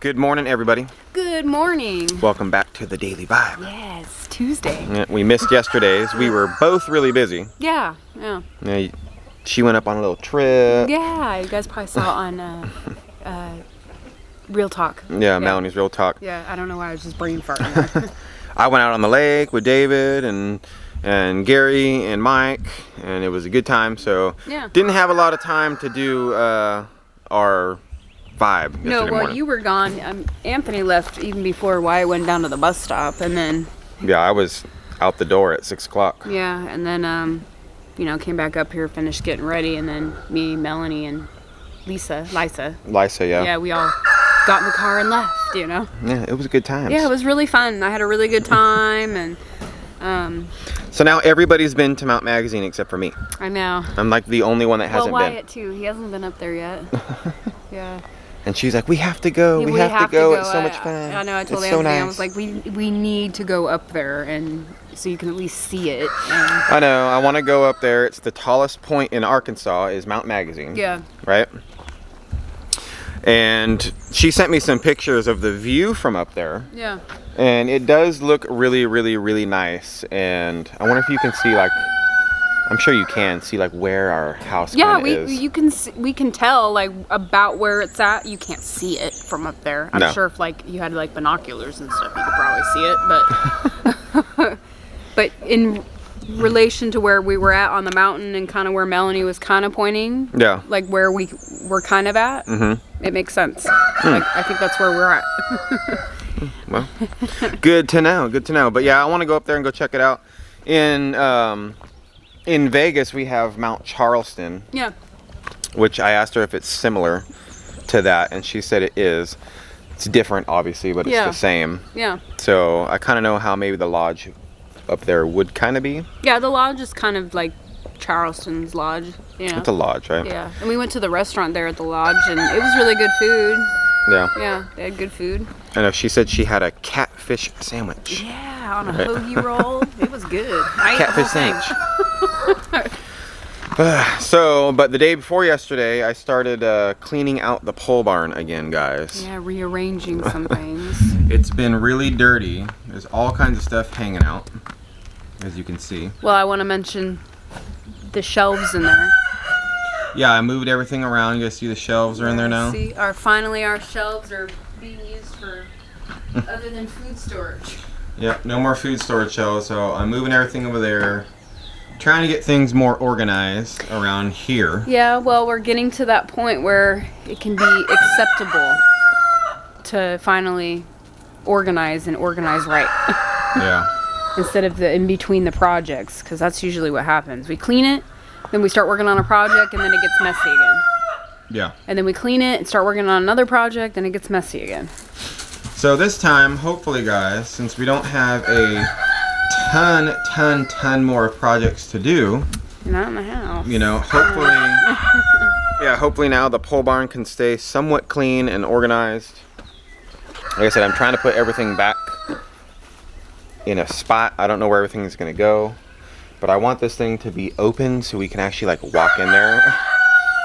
Good morning, everybody. Good morning. Welcome back to the Daily Vibe. Yes, Tuesday. Yeah, we missed yesterday's. We were both really busy. Yeah. She went up on a little trip. Yeah, you guys probably saw on Real Talk. Yeah, Melanie's Real Talk. Yeah, I don't know why I was just brain farting. I went out on the lake with David and Gary and Mike, and it was a good time. So didn't have a lot of time to do our vibe. No, well, morning. you were gone. Anthony left even before Wyatt went down to the bus stop, and then. Yeah, I was out the door at 6 o'clock. Yeah, and then came back up here, finished getting ready, and then me, Melanie, and Lisa, yeah. Yeah, we all got in the car and left. Yeah, it was a good time. Yeah, it was really fun. I had a really good time, and. So now everybody's been to Mount Magazine except for me. I know. I'm like the only one that hasn't Wyatt been. too. He hasn't been up there yet. Yeah. And she's like, we have to go. We have to go. It's so much fun. I know. I told Anthony, so nice. I was like, we need to go up there, and so you can at least see it. And I know. I want to go up there. It's the tallest point in Arkansas is Mount Magazine. Yeah. Right? And she sent me some pictures of the view from up there. Yeah. And it does look really, really, really nice. And I wonder if you can see, like, I'm sure you can see, like, where our house is. We can tell, like, about where it's at. You can't see it from up there. I'm sure if, like, you had, like, binoculars and stuff, you could probably see it. But but in relation to where we were at on the mountain and kind of where Melanie was kind of pointing, like where we were kind of at, it makes sense. Like, I think that's where we're at. Well, good to know. But yeah, I want to go up there and go check it out. In Vegas, we have Mount Charleston. Yeah. Which I asked her if it's similar to that, and she said it is. It's different, obviously, but it's the same. Yeah. So I kind of know how maybe the lodge up there would kind of be. Yeah, the lodge is kind of like Charleston's lodge. Yeah. It's a lodge, right? Yeah. And we went to the restaurant there at the lodge, and it was really good food. Yeah. Yeah, they had good food. I know. She said she had a catfish sandwich. Yeah, on a hoagie roll. It was good. Catfish sandwich. But the day before yesterday, I started cleaning out the pole barn again, guys. Yeah, rearranging some things. It's been really dirty. There's all kinds of stuff hanging out, as you can see. Well, I want to mention the shelves in there. Yeah, I moved everything around. You guys see the shelves are in there now? See, finally our shelves are being used for other than food storage. Yep, no more food storage shelves, so I'm moving everything over there. Trying to get things more organized around here. Yeah, well, we're getting to that point where it can be acceptable to finally organize right. Yeah. Instead of the in between the projects, because that's usually what happens. We clean it, then we start working on a project, and then it gets messy again. Yeah. And then we clean it and start working on another project, and it gets messy again. So this time, hopefully, guys, since we don't have a ton more projects to do. Not in the house. You know, hopefully, hopefully now the pole barn can stay somewhat clean and organized. Like I said, I'm trying to put everything back in a spot. I don't know where everything is going to go, but I want this thing to be open so we can actually like walk in there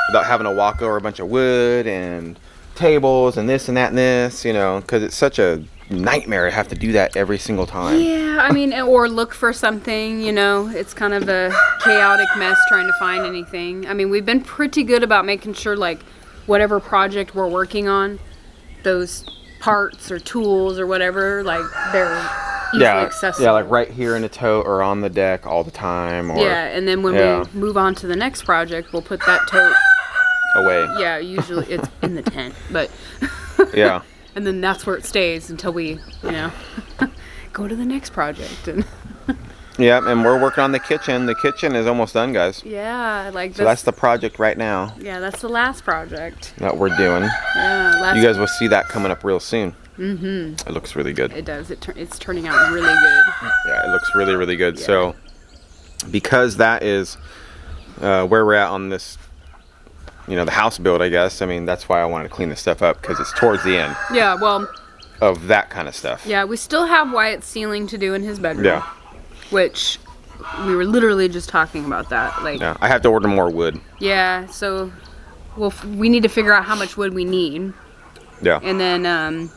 without having to walk over a bunch of wood and tables and this and that and this, you know, because it's such a nightmare to have to do that every single time. Yeah, I mean, or look for something, you know. It's kind of a chaotic mess trying to find anything. I mean, we've been pretty good about making sure, like, whatever project we're working on, those parts or tools or whatever, like, they're easily accessible. Yeah, like right here in the tote or on the deck all the time. Or, and then when we move on to the next project, we'll put that tote away. Yeah, usually it's in the tent, but yeah. And then that's where it stays until we, you know, go to the next project. And yeah, and we're working on the kitchen. The kitchen is almost done, guys. Yeah, like this. So that's the project right now. Yeah, that's the last project that we're doing. Yeah, you guys will see that coming up real soon. Mm-hmm. It looks really good. It does. It's turning out really good. Yeah, it looks really, really good. Yeah. So because that is where we're at on this, you know, the house build, I guess. I mean, that's why I wanted to clean this stuff up, because it's towards the end. Yeah, well. Of that kind of stuff. Yeah, we still have Wyatt's ceiling to do in his bedroom. Yeah. Which we were literally just talking about that. Like. Yeah, I have to order more wood. Yeah, so we need to figure out how much wood we need. Yeah. And then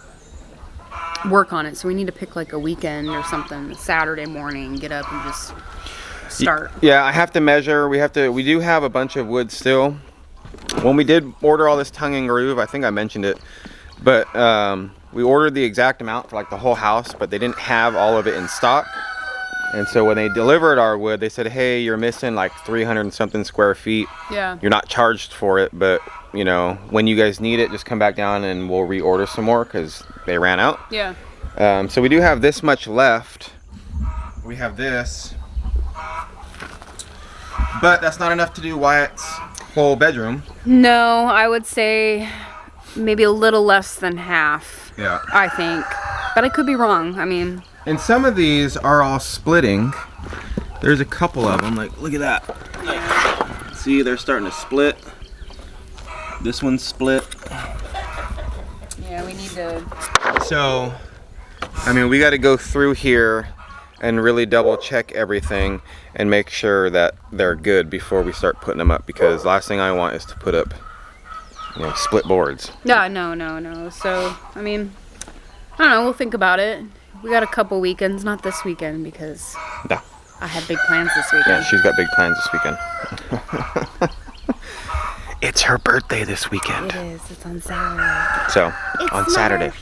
work on it. So we need to pick like a weekend or something, Saturday morning, get up and just start. Yeah, I have to measure. We do have a bunch of wood still. When we did order all this tongue and groove, I think I mentioned it, but we ordered the exact amount for like the whole house, but they didn't have all of it in stock. And so when they delivered our wood, they said, hey, you're missing like 300 and something square feet. Yeah. You're not charged for it, but you know, when you guys need it, just come back down and we'll reorder some more because they ran out. Yeah. So we do have this much left. We have this, but that's not enough to do Wyatt's whole bedroom. No, I would say maybe a little less than half. Yeah. I think, but I could be wrong. I mean. And some of these are all splitting. There's a couple of them. Like, look at that. Like, see, they're starting to split. This one's split. Yeah, we need to. So, I mean, we got to go through here and really double check everything and make sure that they're good before we start putting them up, because last thing I want is to put up, you know, split boards. No. So, I mean, I don't know, we'll think about it. We got a couple weekends, not this weekend because I have big plans this weekend. Yeah, she's got big plans this weekend. It's her birthday this weekend. It is. It's on Saturday. So, it's on Saturday.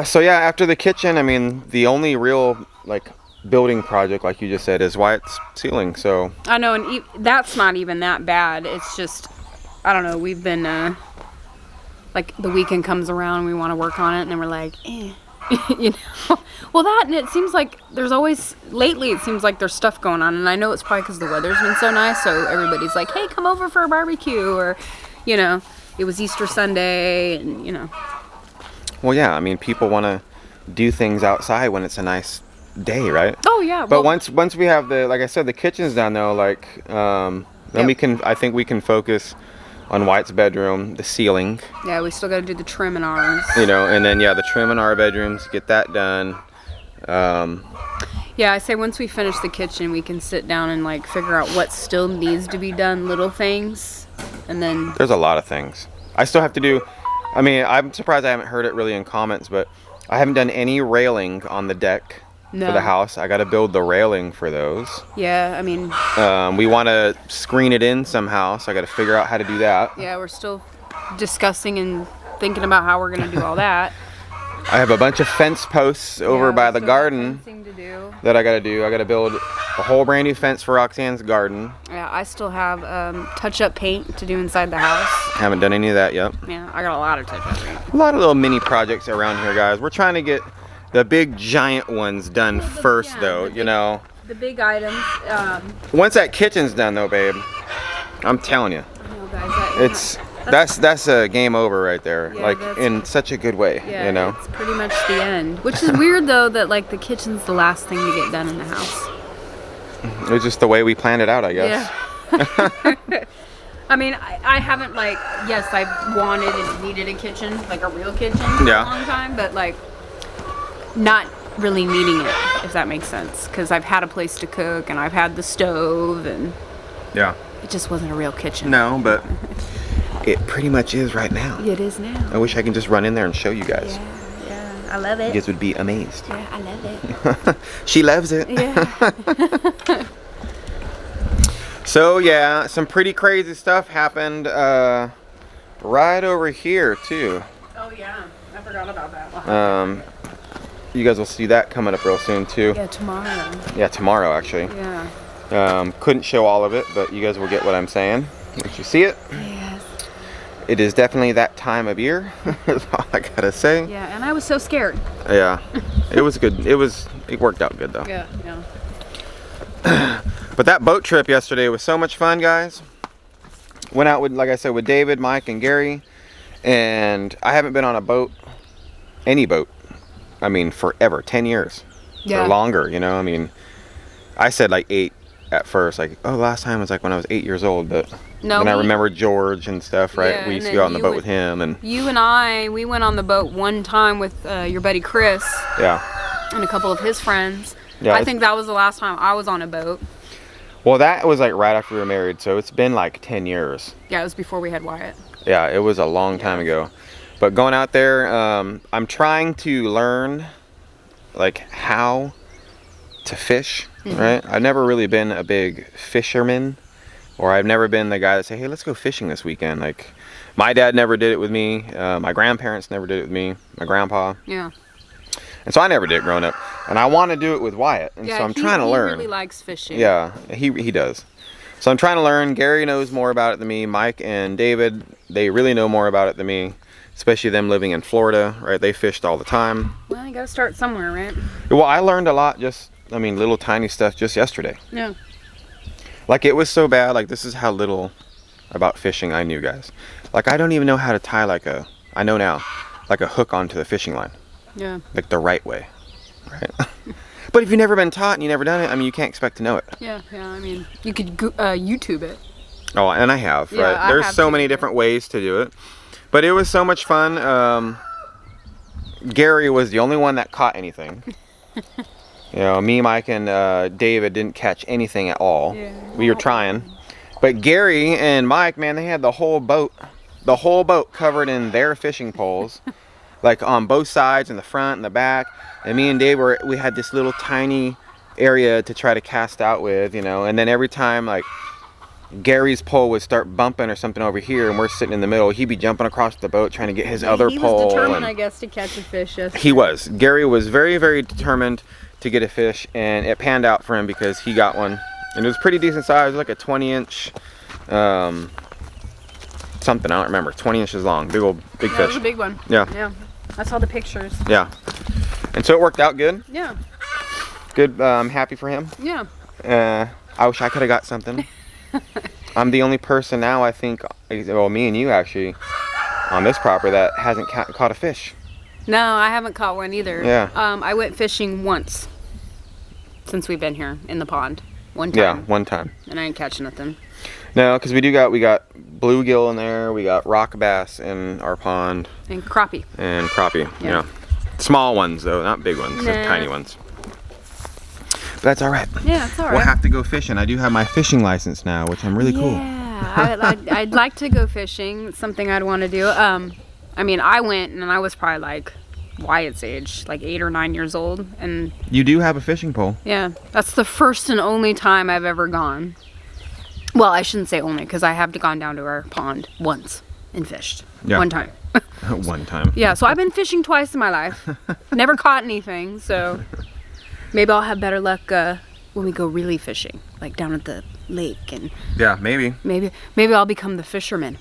So yeah, after the kitchen, I mean, the only real like building project, like you just said, is Wyatt's ceiling. So I know, and that's not even that bad. It's just, I don't know. We've been like the weekend comes around, we want to work on it, and then we're like, you know. Well, that, and it seems like there's always lately. It seems like there's stuff going on, and I know it's probably because the weather's been so nice. So everybody's like, hey, come over for a barbecue, or you know, it was Easter Sunday, and you know. Well, yeah, I mean, people want to do things outside when it's a nice day, right? Oh yeah. But once we have the, like I said, the kitchen's done though, like then I think we can focus on Wyatt's bedroom, the ceiling. Yeah, we still got to do the trim in ours. You know, and then the trim in our bedrooms, get that done. Yeah, I say once we finish the kitchen, we can sit down and like figure out what still needs to be done, little things, and then. There's a lot of things I still have to do. I mean, I'm surprised I haven't heard it really in comments, but I haven't done any railing on the deck for the house. I got to build the railing for those. Yeah, I mean. We want to screen it in somehow, so I got to figure out how to do that. Yeah, we're still discussing and thinking about how we're going to do all that. I have a bunch of fence posts over by the garden that I got to do. I got to build a whole brand new fence for Roxanne's garden. Yeah, I still have touch-up paint to do inside the house. Haven't done any of that yet. Yeah, I got a lot of touch-up paint. A lot of little mini projects around here, guys. We're trying to get the big giant ones done first, though, you know. The big items. Once that kitchen's done, though, babe, I'm telling you, guys, that's a game over right there. Yeah, like in such a good way, yeah, you know. It's pretty much the end, which is weird though that like the kitchen's the last thing to get done in the house. It's just the way we planned it out, I guess. Yeah. I mean, I haven't like, yes, I've wanted and needed a kitchen, like a real kitchen for a long time, but like not really needing it, if that makes sense, because I've had a place to cook and I've had the stove and it just wasn't a real kitchen. No, but it pretty much is right now. It is now. I wish I can just run in there and show you guys. Yeah, I love it. You guys would be amazed. Yeah, I love it. She loves it. Yeah. So yeah, some pretty crazy stuff happened right over here too. Oh yeah, I forgot about that. You guys will see that coming up real soon too. Yeah, tomorrow. Yeah, tomorrow actually. Yeah. Couldn't show all of it, but you guys will get what I'm saying once you see it. Yes. It is definitely that time of year. That's all I gotta say. Yeah, and I was so scared. Yeah, it was good. It worked out good though. Yeah. But that boat trip yesterday was so much fun, guys. Went out with, like I said, with David, Mike, and Gary, and I haven't been on a boat, any boat. I mean, forever, 10 years or longer. You know, I mean, I said like 8 at first, like, oh, last time was like when I was 8 years old, but when I remember George and stuff, right? Yeah, we used to go on the boat with him, and you and we went on the boat one time with your buddy Chris. Yeah. And a couple of his friends. Yeah, I think that was the last time I was on a boat. Well, that was like right after we were married, so it's been like 10 years. Yeah, it was before we had Wyatt. Yeah, it was a long time ago. But going out there, I'm trying to learn like how to fish, right? I've never really been a big fisherman, or I've never been the guy that say, hey, let's go fishing this weekend. Like, my dad never did it with me. My grandparents never did it with me. My grandpa. Yeah. And so I never did growing up. And I want to do it with Wyatt. And so I'm trying to learn. He really likes fishing. Yeah, he does. So I'm trying to learn. Gary knows more about it than me. Mike and David, they really know more about it than me. Especially them living in Florida, right? They fished all the time. Well, you gotta start somewhere, right? Well, I learned a lot little tiny stuff just yesterday. Yeah. Like, it was so bad. Like, this is how little about fishing I knew, guys. Like, I don't even know how to tie I know now, like a hook onto the fishing line. Yeah. Like the right way, right? But if you've never been taught and you've never done it, I mean, you can't expect to know it. Yeah, I mean, you could YouTube it. Oh, and I have, yeah, right? There's so many different ways to do it. But it was so much fun. Gary was the only one that caught anything. You know, me, Mike, and David didn't catch anything at all. Yeah. We were trying. But Gary and Mike, man, they had the whole boat covered in their fishing poles. Like on both sides, in the front and the back. And me and Dave, we had this little tiny area to try to cast out with, you know. And then every time, like, Gary's pole would start bumping or something over here, and we're sitting in the middle, he'd be jumping across the boat trying to get his other pole. He was determined, I guess, to catch a fish yesterday. He was. Gary was very, very determined to get a fish, and it panned out for him because he got one. And it was pretty decent size, like a 20-inch, something, I don't remember, 20 inches long, big fish. It was a big one. Yeah. Yeah. I saw the pictures. Yeah. And so it worked out good. Yeah. Good, I'm happy for him. Yeah. I wish I could have got something. I'm the only person now, I think, well, me and you actually, on this property that hasn't caught a fish. No, I haven't caught one either. Yeah. I went fishing once since we've been here in the pond. One time. Yeah, one time. And I didn't catch nothing. No, because we got bluegill in there, we got rock bass in our pond. And crappie. Yeah. You know. Small ones, though, not big ones, nah. Tiny ones. But that's all right. Yeah, it's all right. We'll have to go fishing. I do have my fishing license now, which I'm really cool. Yeah, I'd like to go fishing. It's something I'd want to do. I mean, I went and I was probably like Wyatt's age, like 8 or 9 years old. And you do have a fishing pole. Yeah, that's the first and only time I've ever gone. Well, I shouldn't say only, because I have gone down to our pond once and fished. Yeah. One time. One time. Yeah, so I've been fishing twice in my life. Never caught anything, so maybe I'll have better luck when we go really fishing, like down at the lake. And yeah, maybe. Maybe I'll become the fisherman.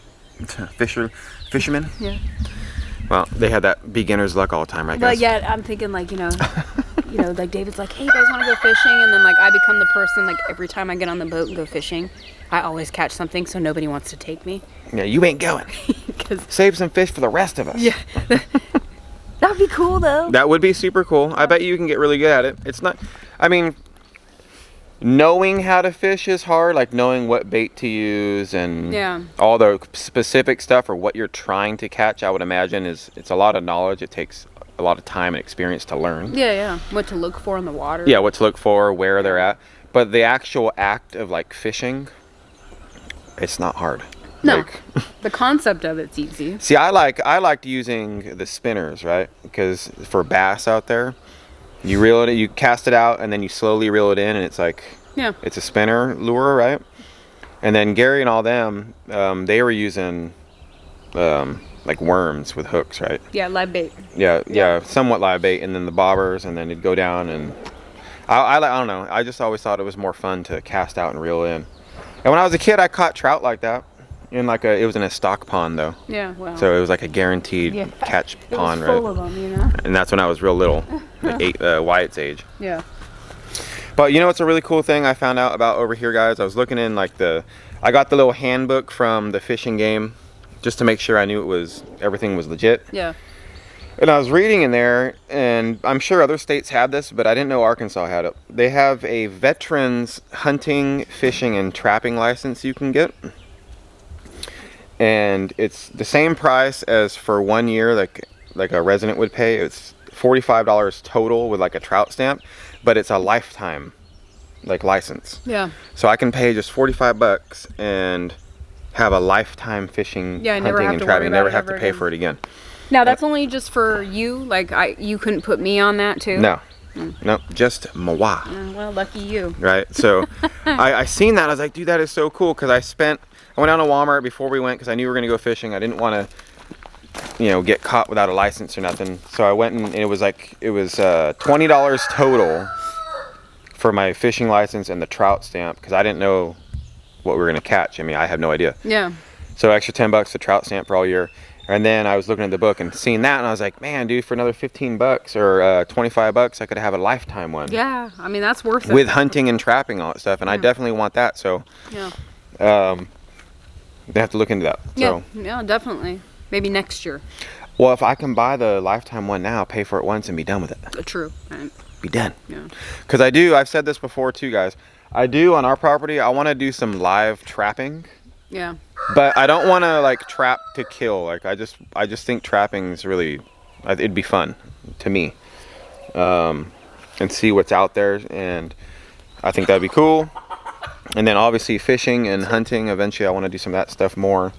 Fisherman? Yeah. Well, they had that beginner's luck all the time, right, guys? But yeah, I'm thinking like, like David's like, hey, you guys want to go fishing? And then like I become the person, like every time I get on the boat and go fishing, I always catch something, so nobody wants to take me. Yeah, you ain't going. Save some fish for the rest of us. Yeah. That'd be cool, though. That would be super cool. I bet you can get really good at it. It's not, I mean, knowing how to fish is hard, like knowing what bait to use and all the specific stuff or what you're trying to catch, I would imagine it's a lot of knowledge. It takes a lot of time and experience to learn. Yeah. What to look for in the water. Yeah, what to look for, where they're at. But the actual act of like fishing, it's not hard. No, the concept of it's easy. See, I liked using the spinners, right? Because for bass out there, you reel it, you cast it out, and then you slowly reel it in, and it's like, it's a spinner lure, right? And then Gary and all them, they were using like worms with hooks, right? Yeah, live bait. Yeah, somewhat live bait, and then the bobbers, and then it'd go down, and I don't know. I just always thought it was more fun to cast out and reel in. And when I was a kid, I caught trout like that. It was in a stock pond though. Yeah, wow. So it was like a guaranteed catch pond, right? It was full of them, you know. And that's when I was real little, like Wyatt's age. Yeah. But you know what's a really cool thing I found out about over here, guys? I was looking in I got the little handbook from the fishing game, just to make sure I knew everything was legit. Yeah. And I was reading in there, and I'm sure other states have this, but I didn't know Arkansas had it. They have a veterans hunting, fishing, and trapping license you can get. And it's the same price as for 1 year, like a resident would pay. It's $45 total with like a trout stamp, but it's a lifetime like license. Yeah. So I can pay just $45 and have a lifetime fishing, hunting, and trapping. Never have to pay for it again. Now that's only just for you. Like you couldn't put me on that too. No. No, just moi. Well, lucky you. Right. So I seen that. I was like, dude, that is so cool. Because I went down to Walmart before we went because I knew we were gonna go fishing. I didn't want to, you know, get caught without a license or nothing. So I went and it was $20 total for my fishing license and the trout stamp because I didn't know what we were gonna catch. I mean, I had no idea. Yeah. So extra $10 the trout stamp for all year. And then I was looking at the book and seeing that, and I was like, man, dude, for another $15 or $25, I could have a lifetime one. Yeah, I mean, that's worth it. With hunting and trapping, all that stuff, and I definitely want that. So, yeah. They have to look into that. Yeah, So, yeah, definitely. Maybe next year. Well, if I can buy the lifetime one now, pay for it once, and be done with it. True. Right. Be done. Yeah. Because I've said this before too, guys. I do on our property. I want to do some live trapping. Yeah. But I don't want to like trap to kill. Like I just think trapping is really, it'd be fun to me, and see what's out there, and I think that'd be cool. And then obviously fishing and hunting. Eventually, I want to do some of that stuff more.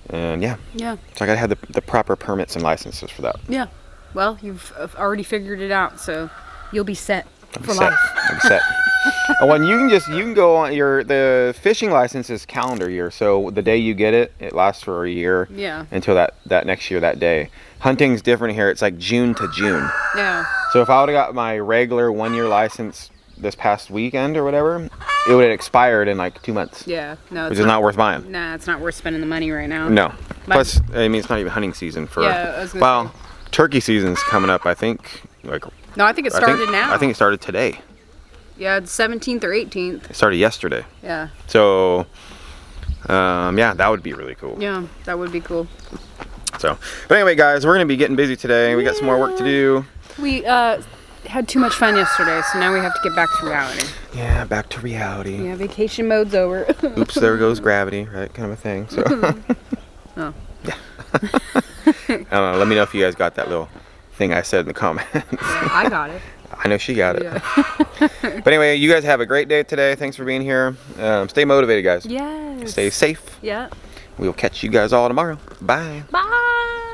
And yeah. Yeah. So I gotta have the proper permits and licenses for that. Yeah. Well, you've already figured it out, so you'll be set for life. I'll be set. When you can go on the fishing license is calendar year, so the day you get it, it lasts for a year. Yeah. Until that next year, that day. Hunting's different here. It's like June to June. Yeah. So if I would have got my regular 1-year license this past weekend or whatever, it would have expired in like 2 months. Yeah. No. Which is not worth buying. Nah, it's not worth spending the money right now. No. Plus, I mean, it's not even hunting season for. Yeah. I was gonna say. Turkey season's coming up. I think No, I think it started now. I think it started today. Yeah, it's 17th or 18th. It started yesterday. Yeah. So, yeah, that would be really cool. Yeah, that would be cool. So, but anyway, guys, we're going to be getting busy today. We got some more work to do. We had too much fun yesterday, so now we have to get back to reality. Yeah, back to reality. Yeah, vacation mode's over. Oops, there goes gravity, right? Kind of a thing. So. Oh. Yeah. I don't know. Let me know if you guys got that little thing I said in the comments. Yeah, I got it. I know she got it. Yeah. But anyway, you guys have a great day today. Thanks for being here. Stay motivated, guys. Yes. Stay safe. Yeah. We'll catch you guys all tomorrow. Bye. Bye.